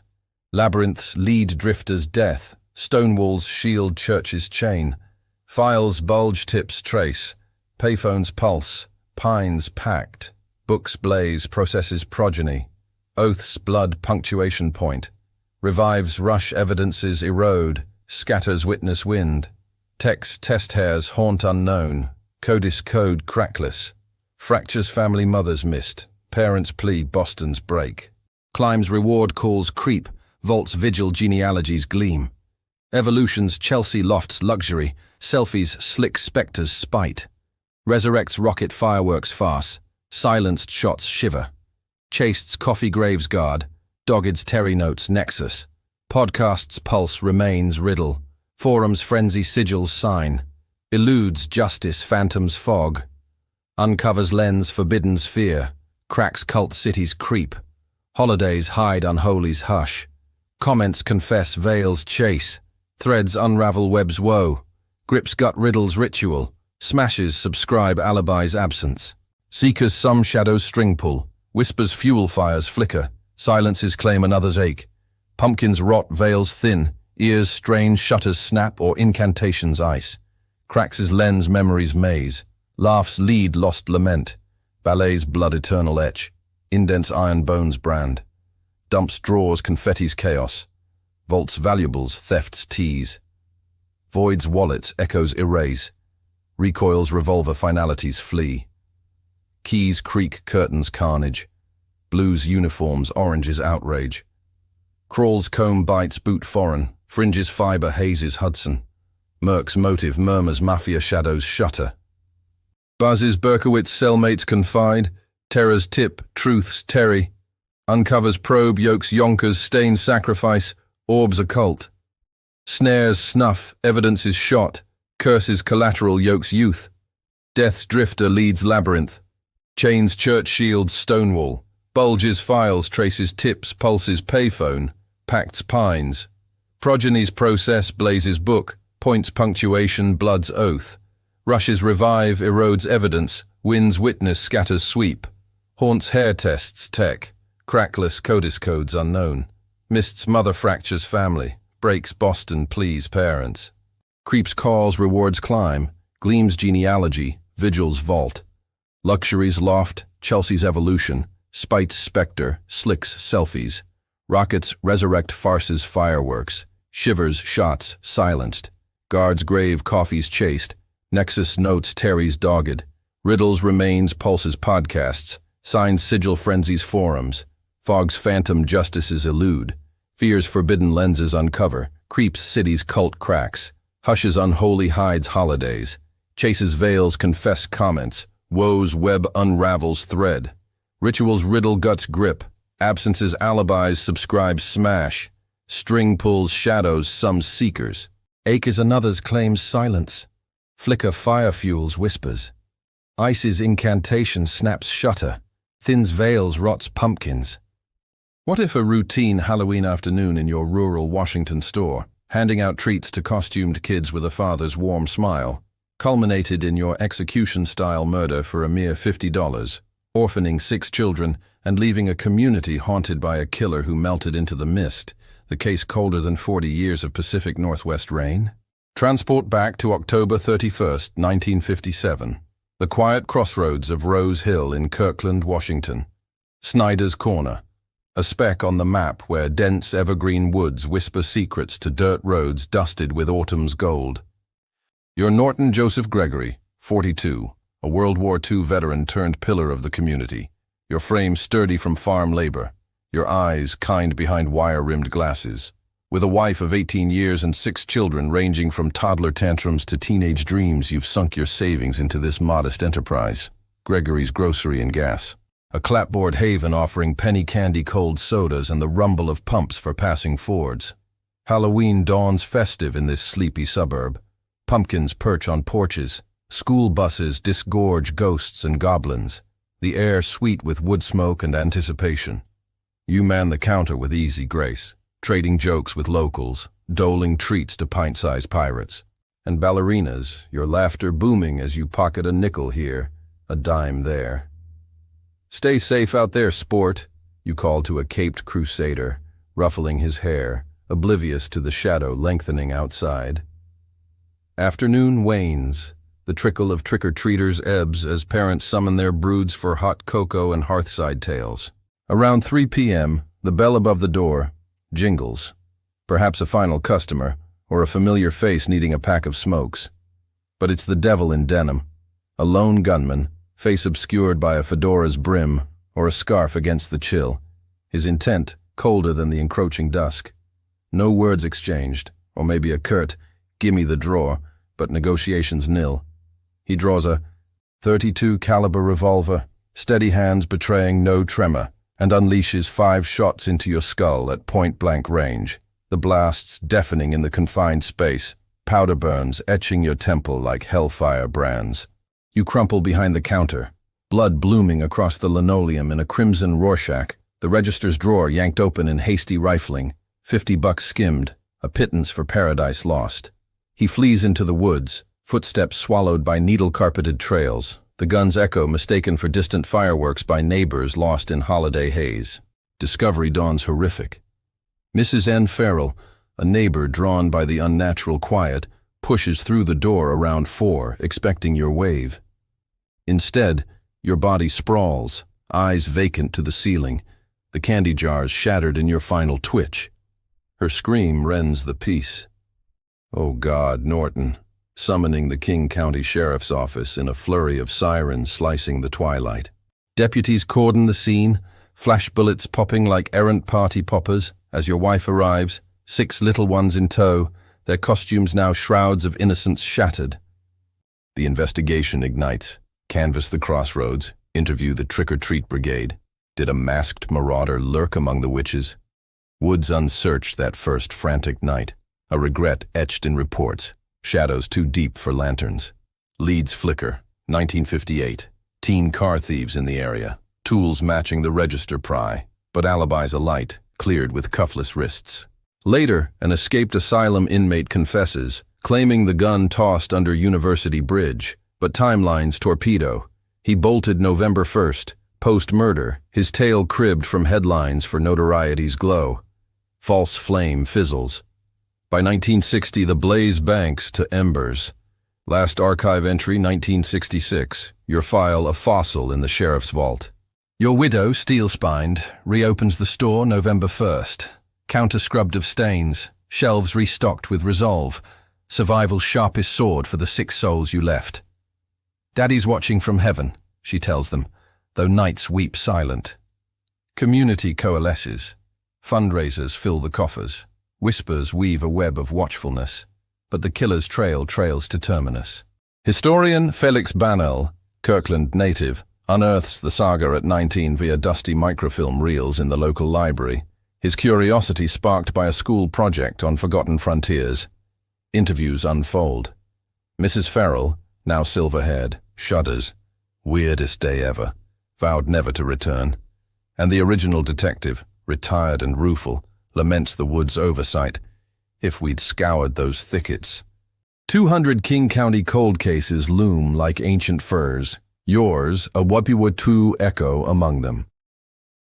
S1: Labyrinth's lead drifter's death. Stonewall's shield church's chain. Files bulge tips trace. Payphone's pulse. Pines pact. Books blaze processes progeny. Oath's blood punctuation point. Revives rush evidences erode. Scatters witness wind. Tech's test hairs haunt unknown. Codis code crackless. Fractures family mothers missed. Parents plea Boston's break. Climb's reward calls creep. Vault's vigil genealogies gleam. Evolution's Chelsea lofts luxury. Selfie's slick spectre's spite. Resurrects rocket fireworks farce. Silenced shots shiver. Chased's coffee graves guard. Dogged's Terry notes nexus. Podcast's pulse remains riddle. Forum's frenzy sigils sign. Eludes justice phantom's fog. Uncovers lens forbidden's fear. Cracks cult cities creep. Holidays hide unholy's hush. Comments confess veils chase. Threads unravel web's woe. Grips gut riddles ritual. Smashes subscribe alibi's absence. Seekers some shadows string pull. Whispers fuel fires flicker. Silences claim another's ache. Pumpkins rot veils thin. Ears strain shutters snap or incantations ice. Cracks' lens memory's maze. Laughs lead lost lament. Ballet's blood eternal etch. Indents iron bones brand. Dumps drawers confetti's chaos. Vaults valuables theft's tease. Void's wallets echoes erase. Recoils revolver finalities flee. Keys creak curtains carnage. Blue's uniforms orange's outrage. Crawl's comb bites boot foreign. Fringe's fiber hazes Hudson. Merc's motive murmurs mafia shadows shutter. Buzz's Berkowitz cellmates confide. Terror's tip, truth's Terry. Uncovers probe, yokes yonkers, stains sacrifice, orbs occult. Snares snuff, evidence is shot. Curses collateral, yokes youth. Death's drifter leads labyrinth. Chains church shields stonewall. Bulges files, traces tips, pulses payphone. Pacts pines. Progeny's process blazes book. Points punctuation, blood's oath. Rushes revive, erodes evidence. Wins witness, scatters sweep. Haunts hair tests tech. Crackless codis codes unknown. Mist's mother fractures family. Breaks Boston pleas parents. Creeps calls rewards climb. Gleams genealogy. Vigil's vault. Luxury's loft. Chelsea's evolution. Spite's specter. Slick's selfies. Rockets resurrect farce's fireworks. Shivers shots silenced. Guard's grave coffee's chased. Nexus notes Terry's dogged. Riddles remains pulses podcasts. Signs sigil frenzies forums. Fog's phantom justices elude. Fear's forbidden lenses uncover. Creeps city's cult cracks. Hushes unholy hides holidays. Chases veils confess comments. Woe's web unravels thread. Rituals riddle guts grip. Absences alibis subscribe smash. String pulls shadows some seekers. Ache is another's claims silence. Flicker fire fuels whispers. Ice's incantation snaps shutter. Thins veils rots pumpkins. What if a routine Halloween afternoon in your rural Washington store, handing out treats to costumed kids with a father's warm smile, culminated in your execution-style murder for a mere $50, orphaning 6 children and leaving a community haunted by a killer who melted into the mist, the case colder than 40 years of Pacific Northwest rain? Transport back to October 31st, 1957, the quiet crossroads of Rose Hill in Kirkland, Washington. Snyder's Corner, a speck on the map where dense evergreen woods whisper secrets to dirt roads dusted with autumn's gold. You're Norton Joseph Gregory, 42, a World War II veteran turned pillar of the community, your frame sturdy from farm labor, your eyes kind behind wire-rimmed glasses. With a wife of 18 years and 6 children ranging from toddler tantrums to teenage dreams, you've sunk your savings into this modest enterprise, Gregory's Grocery and Gas, a clapboard haven offering penny candy cold sodas and the rumble of pumps for passing Fords. Halloween dawns festive in this sleepy suburb. Pumpkins perch on porches, school buses disgorge ghosts and goblins, the air sweet with wood smoke and anticipation. You man the counter with easy grace, trading jokes with locals, doling treats to pint-sized pirates. And ballerinas, your laughter booming as you pocket a nickel here, a dime there. "Stay safe out there, sport," you call to a caped crusader, ruffling his hair, oblivious to the shadow lengthening outside. Afternoon wanes. The trickle of trick-or-treaters ebbs as parents summon their broods for hot cocoa and hearthside tales. Around 3 p.m., the bell above the door jingles. Perhaps a final customer, or a familiar face needing a pack of smokes. But it's the devil in denim. A lone gunman, face obscured by a fedora's brim or a scarf against the chill. His intent colder than the encroaching dusk. No words exchanged, or maybe a curt, "Gimme the drawer," but negotiations nil. He draws a .32 caliber revolver, steady hands betraying no tremor, and unleashes 5 shots into your skull at point-blank range, the blasts deafening in the confined space, powder burns etching your temple like hellfire brands. You crumple behind the counter, blood blooming across the linoleum in a crimson Rorschach, the register's drawer yanked open in hasty rifling, $50 skimmed, a pittance for paradise lost. He flees into the woods, footsteps swallowed by needle-carpeted trails, the gun's echo mistaken for distant fireworks by neighbors lost in holiday haze. Discovery dawns horrific. Mrs. N. Farrell, a neighbor drawn by the unnatural quiet, pushes through the door around 4, expecting your wave. Instead, your body sprawls, eyes vacant to the ceiling, the candy jars shattered in your final twitch. Her scream rends the peace. "Oh God, Norton," summoning the King County Sheriff's Office in a flurry of sirens slicing the twilight. Deputies cordon the scene, flash bullets popping like errant party poppers as your wife arrives, 6 little ones in tow, their costumes now shrouds of innocence shattered. The investigation ignites. Canvass the crossroads, interview the trick-or-treat brigade. Did a masked marauder lurk among the witches? Woods unsearched that first frantic night. A regret etched in reports, shadows too deep for lanterns. Leads flicker, 1958. Teen car thieves in the area, tools matching the register pry, but alibis alight, cleared with cuffless wrists. Later, an escaped asylum inmate confesses, claiming the gun tossed under University Bridge, but timelines torpedo. He bolted November 1st, post-murder, his tale cribbed from headlines for notoriety's glow. False flame fizzles. By 1960, the blaze banks to embers. Last archive entry, 1966. Your file a fossil in the sheriff's vault. Your widow, steel-spined, reopens the store November 1st. Counter scrubbed of stains, shelves restocked with resolve. Survival's sharpest sword for the 6 souls you left. Daddy's watching from heaven, she tells them, though nights weep silent. Community coalesces. Fundraisers fill the coffers. Whispers weave a web of watchfulness, but the killer's trail trails to terminus. Historian Felix Banel, Kirkland native, unearths the saga at 19 via dusty microfilm reels in the local library, his curiosity sparked by a school project on forgotten frontiers. Interviews unfold. Mrs. Farrell, now silver-haired, shudders. Weirdest day ever. Vowed never to return. And the original detective, retired and rueful, laments the wood's oversight. If we'd scoured those thickets. 200 King County cold cases loom like ancient firs. Yours, a Wappiwatu echo among them.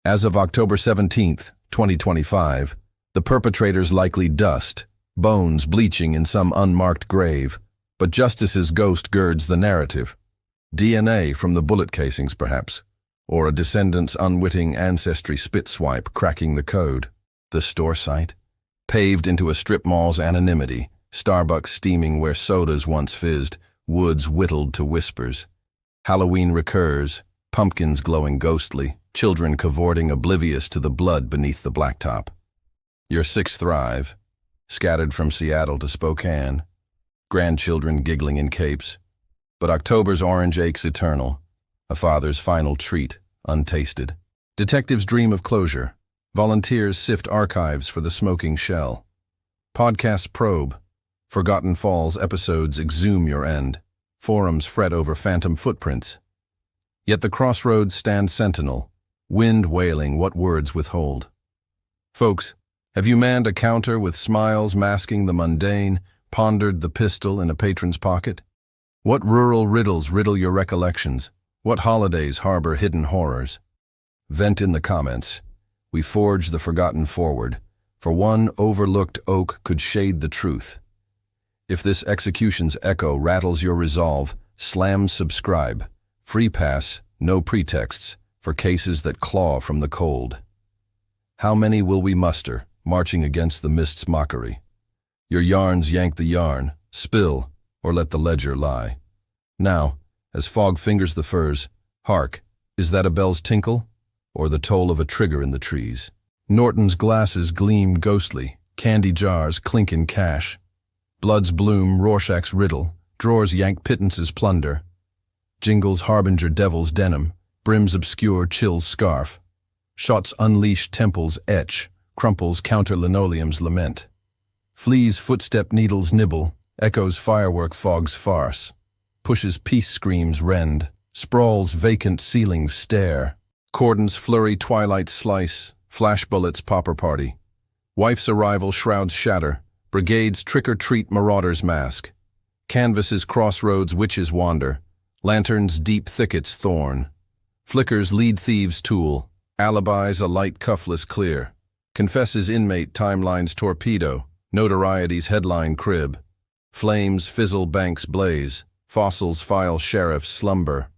S1: As of October 17, 2025, the perpetrator's likely dust, bones bleaching in some unmarked grave, but justice's ghost girds the narrative. DNA from the bullet casings, perhaps, or a descendant's unwitting ancestry spit swipe cracking the code. The store site, paved into a strip mall's anonymity, Starbucks steaming where sodas once fizzed, woods whittled to whispers. Halloween recurs, pumpkins glowing ghostly, children cavorting oblivious to the blood beneath the blacktop. Your six thrive, scattered from Seattle to Spokane, grandchildren giggling in capes. But October's orange aches eternal, a father's final treat, untasted. Detectives dream of closure. Volunteers sift archives for the smoking shell. Podcasts probe. Forgotten Falls episodes exhume your end. Forums fret over phantom footprints. Yet the crossroads stand sentinel, wind wailing what words withhold. Folks, have you manned a counter with smiles masking the mundane, pondered the pistol in a patron's pocket? What rural riddles riddle your recollections? What holidays harbor hidden horrors? Vent in the comments. We forge the forgotten forward, for one overlooked oak could shade the truth. If this execution's echo rattles your resolve, slam subscribe. Free pass, no pretexts, for cases that claw from the cold. How many will we muster, marching against the mist's mockery? Your yarns yank the yarn, spill, or let the ledger lie. Now, as fog fingers the firs, hark, is that a bell's tinkle, or the toll of a trigger in the trees? Norton's glasses gleam ghostly, candy jars clink in cash. Bloods bloom Rorschach's riddle, drawers yank pittance's plunder. Jingles harbinger devil's denim, brims obscure chill's scarf. Shots unleash temples etch, crumples counter linoleum's lament. Fleas footstep needles nibble, echoes firework fog's farce. Pushes peace screams rend, sprawls vacant ceilings stare. Cordons flurry twilight slice, flash bullets popper party. Wife's arrival shrouds shatter, brigades trick-or-treat marauders mask. Canvases crossroads witches wander, lanterns deep thickets thorn. Flickers lead thieves tool, alibis a light cuffless clear. Confesses inmate timeline's torpedo, notoriety's headline crib. Flames fizzle banks blaze, fossils file sheriff's slumber.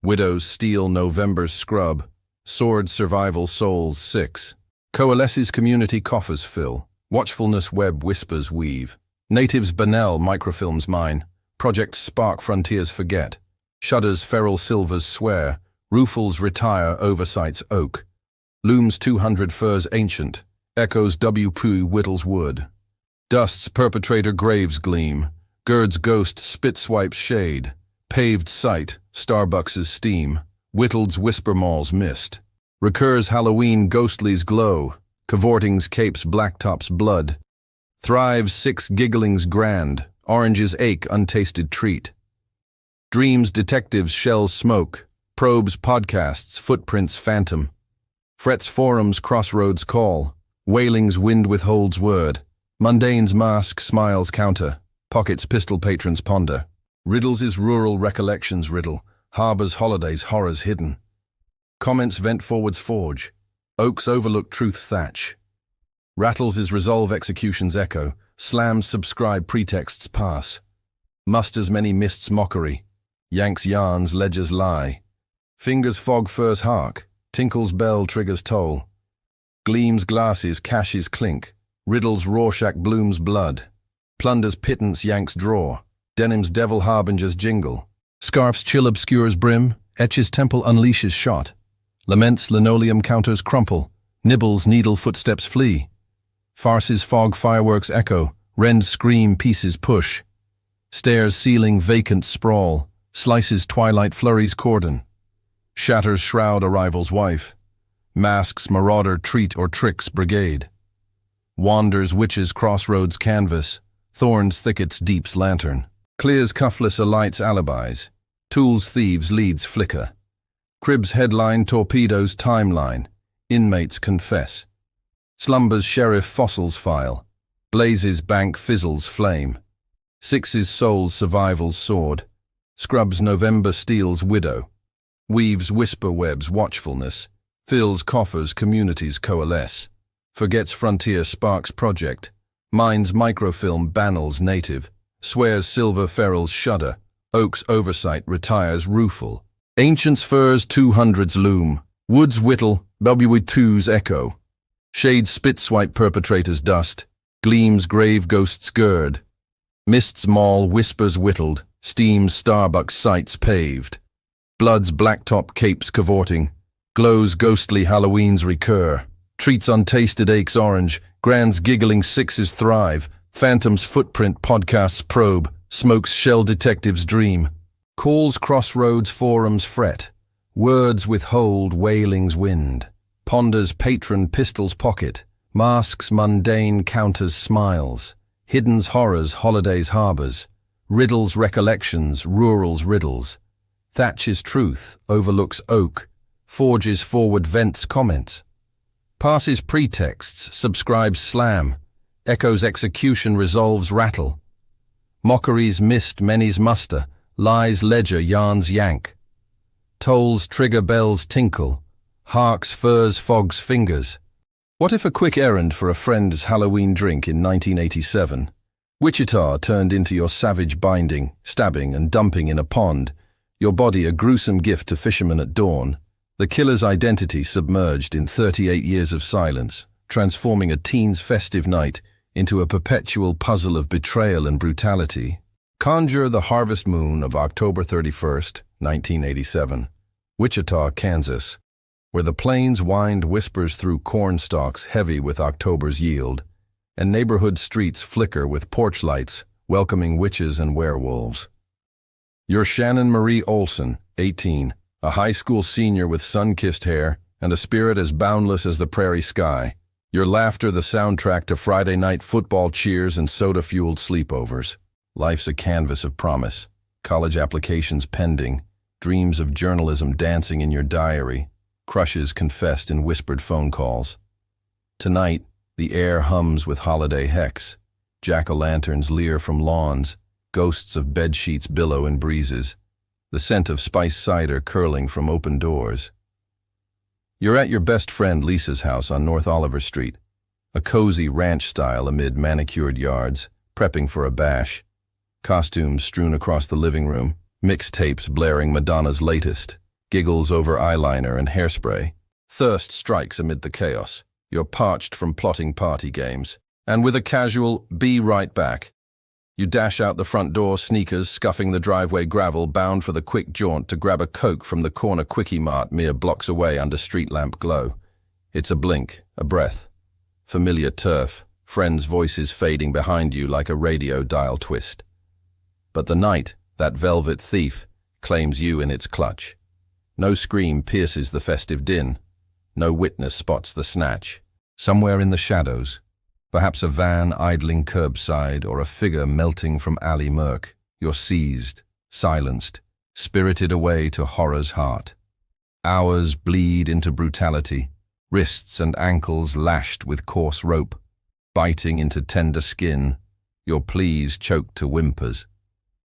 S1: Widows steal November's scrub, sword survival souls six. Coalesces community coffers fill, watchfulness web whispers weave. Natives banal microfilms mine, project spark frontiers forget. Shudders feral silvers swear, roofles retire oversight's oak. Looms 200 firs ancient, echoes WP whittles wood. Dust's perpetrator graves gleam, girds ghost spit swipes shade. Paved site, Starbucks's steam, Whittled's whisper mall's mist. Recurs Halloween ghostly's glow, cavorting's cape's blacktop's blood. Thrives six giggling's grand, orange's ache untasted treat. Dreams detectives shells smoke, probes podcasts footprints phantom. Frets forums crossroads call, wailing's wind withholds word. Mundane's mask smiles counter, pockets pistol patrons ponder. Riddles is rural recollections riddle, harbors holidays horrors hidden. Comments vent forwards forge, oaks overlook truth's thatch. Rattles is resolve execution's echo, slams subscribe pretexts pass. Musters many mists mockery, yanks yarns ledgers lie. Fingers fog firs hark, tinkles bell triggers toll. Gleams glasses caches clink, riddles Rorschach blooms blood. Plunders pittance yanks draw, denim's devil harbingers jingle. Scarf's chill obscures brim, etches temple unleashes shot. Laments linoleum counters crumple, nibbles needle footsteps flee. Farces fog fireworks echo, rends scream pieces push. Stairs ceiling vacant sprawl, slices twilight flurries cordon. Shatters shroud arrival's wife, masks marauder treat or tricks brigade. Wanders witches crossroads canvas, thorns thickets deep's lantern. Clears cuffless alights alibis. Tools thieves leads flicker. Cribs headline torpedoes timeline. Inmates confess. Slumbers sheriff fossils file. Blazes bank fizzles flame. Sixes souls survival's sword. Scrubs November steals widow. Weaves whisper webs watchfulness. Fills coffers communities coalesce. Forgets frontier sparks project. Mines microfilm bannels native. Swears silver ferals shudder. Oaks oversight retires rueful. Ancients firs 200s loom. Woods whittle, W2's echo. Shades spit swipe perpetrators dust. Gleams grave ghosts gird. Mists maul whispers whittled. Steams Starbucks sites paved. Blood's blacktop capes cavorting. Glows ghostly Halloweens recur. Treats untasted aches orange. Grand's giggling sixes thrive. Phantom's footprint podcasts probe. Smoke's shell detectives dream. Calls crossroads forums fret. Words withhold wailing's wind. Ponders patron pistol's pocket. Masks mundane counters smiles. Hidden's horrors holidays harbors. Riddles recollections rural's riddles. Thatches truth overlooks oak. Forges forward vents comments. Passes pretexts subscribes slam. Echoes execution resolves rattle. Mockeries missed many's muster. Lies ledger yarns yank. Tolls trigger bells tinkle. Harks furs fogs fingers. What if a quick errand for a friend's Halloween drink in 1987? Wichita turned into your savage binding, stabbing and dumping in a pond. Your body a gruesome gift to fishermen at dawn. The killer's identity submerged in 38 years of silence, transforming a teen's festive night into a perpetual puzzle of betrayal and brutality. Conjure the harvest moon of October 31st, 1987, Wichita, Kansas, where the plains wind whispers through corn stalks heavy with October's yield, and neighborhood streets flicker with porch lights welcoming witches and werewolves. You're Shannon Marie Olson, 18, a high school senior with sun-kissed hair and a spirit as boundless as the prairie sky. Your laughter the soundtrack to Friday night football cheers and soda-fueled sleepovers. Life's a canvas of promise. College applications pending. Dreams of journalism dancing in your diary. Crushes confessed in whispered phone calls. Tonight, the air hums with holiday hex. Jack-o'-lanterns leer from lawns. Ghosts of bedsheets billow in breezes. The scent of spiced cider curling from open doors. You're at your best friend Lisa's house on North Oliver Street, a cozy ranch style amid manicured yards, prepping for a bash. Costumes strewn across the living room, mixtapes blaring Madonna's latest, giggles over eyeliner and hairspray. Thirst strikes amid the chaos. You're parched from plotting party games, and with a casual, "be right back," you dash out the front door, sneakers scuffing the driveway gravel, bound for the quick jaunt to grab a Coke from the corner Quickie Mart mere blocks away under street lamp glow. It's a blink, a breath. Familiar turf, friends' voices fading behind you like a radio dial twist. But the night, that velvet thief, claims you in its clutch. No scream pierces the festive din. No witness spots the snatch. Somewhere in the shadows, perhaps a van idling curbside or a figure melting from alley murk, you're seized, silenced, spirited away to horror's heart. Hours bleed into brutality, wrists and ankles lashed with coarse rope, biting into tender skin, your pleas choked to whimpers.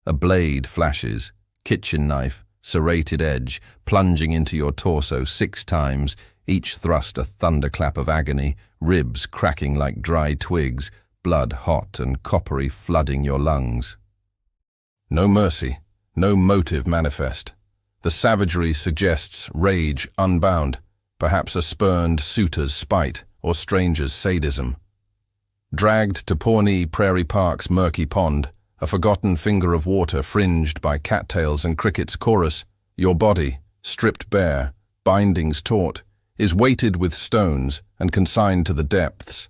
S1: A blade flashes, kitchen knife, serrated edge, plunging into your torso 6 times, each thrust a thunderclap of agony, ribs cracking like dry twigs, blood hot and coppery flooding your lungs. No mercy, no motive manifest. The savagery suggests rage unbound, perhaps a spurned suitor's spite or stranger's sadism. Dragged to Pawnee Prairie Park's murky pond, a forgotten finger of water fringed by cattails and crickets' chorus, your body, stripped bare, bindings taut, is weighted with stones and consigned to the depths.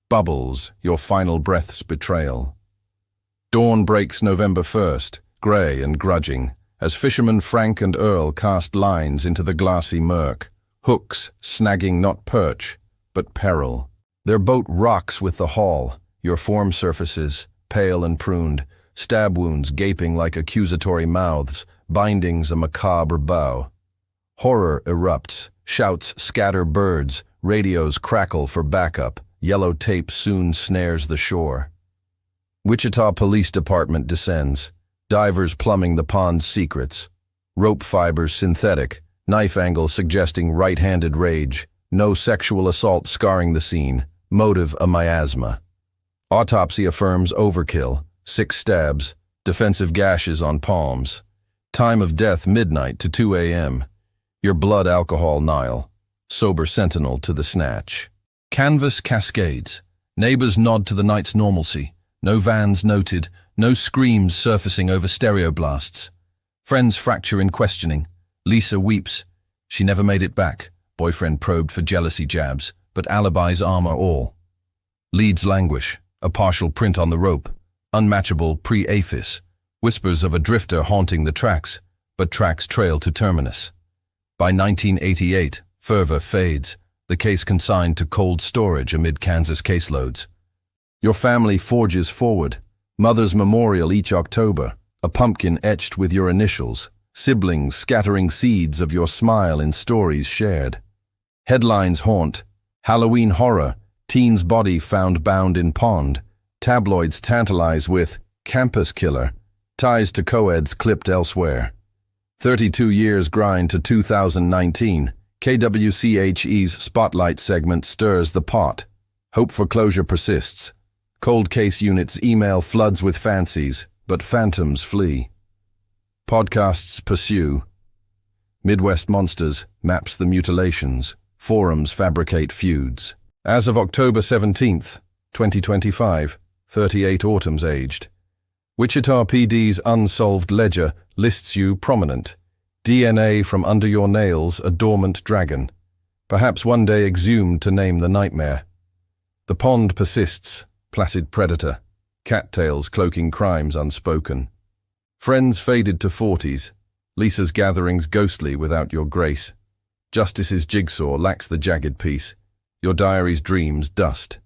S1: Bubbles, your final breath's betrayal. Dawn breaks November 1st, grey and grudging, as fishermen Frank and Earl cast lines into the glassy murk, hooks snagging not perch, but peril. Their boat rocks with the haul, your form surfaces, pale and pruned, stab wounds gaping like accusatory mouths, bindings a macabre bow. Horror erupts, shouts scatter birds, radios crackle for backup, yellow tape soon snares the shore. Wichita Police Department descends, divers plumbing the pond's secrets. Rope fibers synthetic, knife angle suggesting right-handed rage, no sexual assault scarring the scene, motive a miasma. Autopsy affirms overkill, 6 stabs, defensive gashes on palms. Time of death midnight to 2 a.m. Your blood alcohol Nile, sober sentinel to the snatch. Canvas cascades, neighbors nod to the night's normalcy, no vans noted, no screams surfacing over stereo blasts. Friends fracture in questioning. Lisa weeps. She never made it back. Boyfriend probed for jealousy jabs, but alibis armor all. Leads languish, a partial print on the rope, unmatchable pre-aphis. Whispers of a drifter haunting the tracks, but tracks trail to terminus. By 1988, fervor fades, the case consigned to cold storage amid Kansas caseloads. Your family forges forward, mother's memorial each October, a pumpkin etched with your initials, siblings scattering seeds of your smile in stories shared. Headlines haunt, Halloween horror, teen's body found bound in pond, tabloids tantalize with campus killer, ties to co-eds clipped elsewhere. 32 years grind to 2019, KWCHE's Spotlight segment stirs the pot. Hope for closure persists. Cold case units email floods with fancies, but phantoms flee. Podcasts pursue. Midwest Monsters maps the mutilations. Forums fabricate feuds. As of October 17th, 2025, 38 autumns aged. Wichita PD's unsolved ledger lists you prominent. DNA from under your nails, a dormant dragon. Perhaps one day exhumed to name the nightmare. The pond persists, placid predator. Cattails cloaking crimes unspoken. Friends faded to 40s. Lisa's gatherings ghostly without your grace. Justice's jigsaw lacks the jagged piece. Your diary's dreams dust.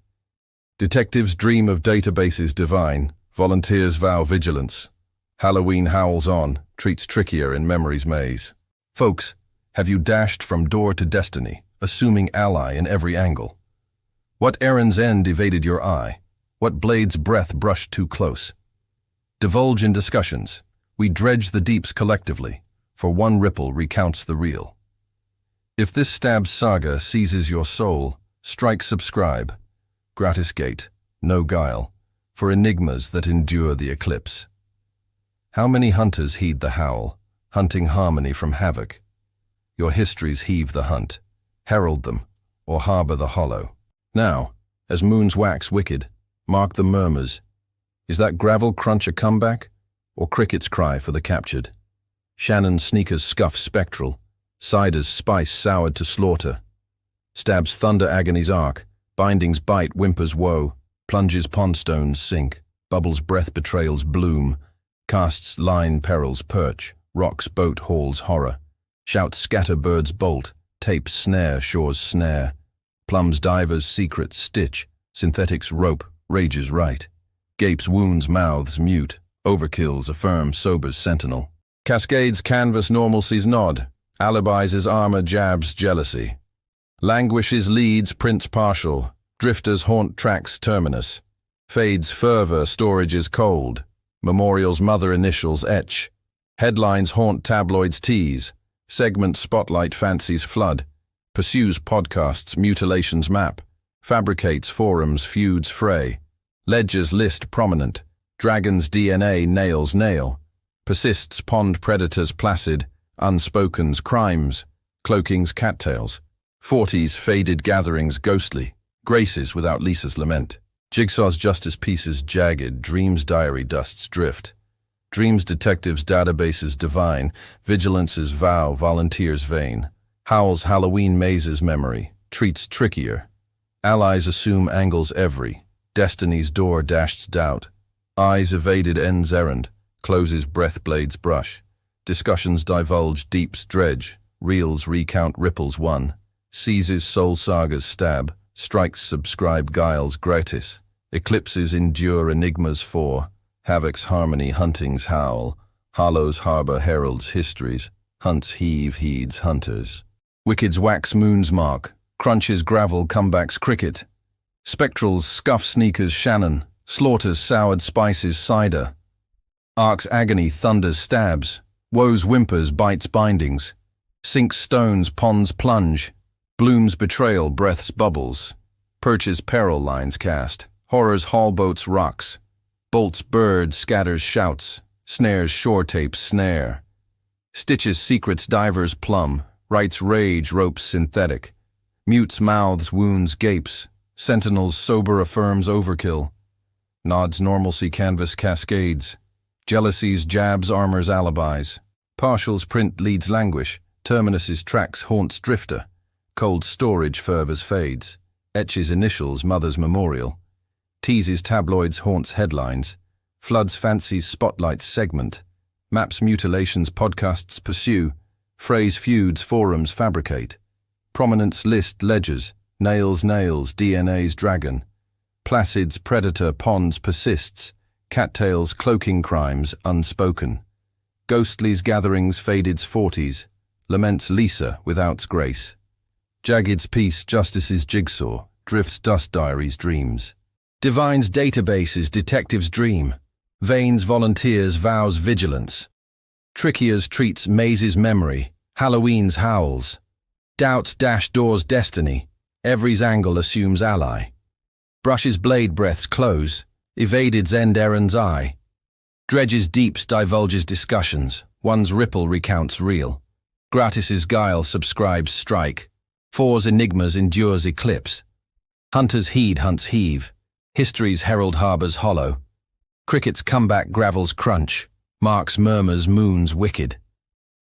S1: Detectives dream of databases divine. Volunteers vow vigilance. Halloween howls on, treats trickier in memory's maze. Folks, have you dashed from door to destiny, assuming ally in every angle? What errand's end evaded your eye? What blade's breath brushed too close? Divulge in discussions. We dredge the deeps collectively, for one ripple recounts the real. If this stab saga seizes your soul, strike subscribe. Gratis gate, no guile. For enigmas that endure the eclipse. How many hunters heed the howl, hunting harmony from havoc? Your histories heave the hunt, herald them, or harbor the hollow. Now, as moons wax wicked, mark the murmurs. Is that gravel crunch a comeback, or crickets cry for the captured? Shannon's sneakers scuff spectral, cider's spice soured to slaughter. Stabs thunder agony's arc, bindings bite whimpers woe. Plunges pondstones sink, bubbles breath betrayals bloom, casts line perils perch, rocks boat hauls horror, shouts scatter birds bolt, tapes snare shores snare, plums divers secrets stitch, synthetics rope, rages right, gapes wounds mouths mute, overkills affirm sober's sentinel. Cascades canvas normalcy's nod, alibis his armor jabs jealousy. Languishes leads prints partial, drifters haunt tracks terminus. Fades fervor storage's cold. Memorial's mother initials etch. Headlines haunt tabloids tease. Segment spotlight fancies flood. Pursues podcasts mutilations map. Fabricates forums feuds fray. Ledgers list prominent. Dragon's DNA nails nail. Persists pond predators placid. Unspoken's crimes. Cloaking's cattails. 40s faded gatherings ghostly. Graces without Lisa's lament. Jigsaw's justice pieces jagged, dreams diary dusts drift. Dreams detectives databases divine, vigilance's vow volunteers vain. Howls Halloween mazes memory, treats trickier. Allies assume angles every, destiny's door dashed doubt. Eyes evaded ends errand, closes breath blades brush. Discussions divulge deeps dredge, reels recount ripples won. Seizes soul sagas stab. Strikes subscribe guiles gratis, eclipses endure enigmas for, Havoc's harmony, hunting's howl. Hollow's harbor heralds histories. Hunts heave heeds hunters. Wicked's wax moon's mark. Crunches gravel comebacks cricket. Spectral's scuff sneakers Shannon. Slaughter's soured spices cider. Ark's agony thunders stabs. Woe's whimpers bites bindings. Sink's stones ponds plunge. Bloom's betrayal breaths bubbles. Perch's peril lines cast. Horror's hallboats rocks. Bolt's bird scatters shouts. Snare's shore tapes snare. Stitch's secrets divers plumb. Right's rage ropes synthetic. Mute's mouths wounds gapes. Sentinel's sober affirms overkill. Nod's normalcy canvas cascades. Jealousy's jabs armors alibis. Partial's print leads languish. Terminus's tracks haunts drifter. Cold storage fervors fades. Etches initials mother's memorial. Teases tabloids haunts headlines. Floods fancies spotlights segment. Maps mutilations podcasts pursue. Phrase feuds forums fabricate. Prominence list ledgers. Nails DNA's dragon. Placid's predator ponds persists. Cattails cloaking crimes unspoken. Ghostly's gatherings faded's 40s. Laments Lisa without's grace. Jagged's peace justice's jigsaw. Drifts dust diaries dreams. Divine's databases detective's dream. Vane's volunteers vows vigilance. Trickier's treats Maze's memory. Halloween's howls. Doubt's dash door's destiny. Every's angle assumes ally. Brush's blade breaths close. Evaded's end errand's eye. Dredge's deeps divulges discussions. One's ripple recounts real. Gratis's guile subscribes strike. Four's enigmas endures eclipse. Hunter's heed hunts heave. History's herald harbors hollow. Cricket's comeback gravels crunch. Mark's murmurs moons wicked.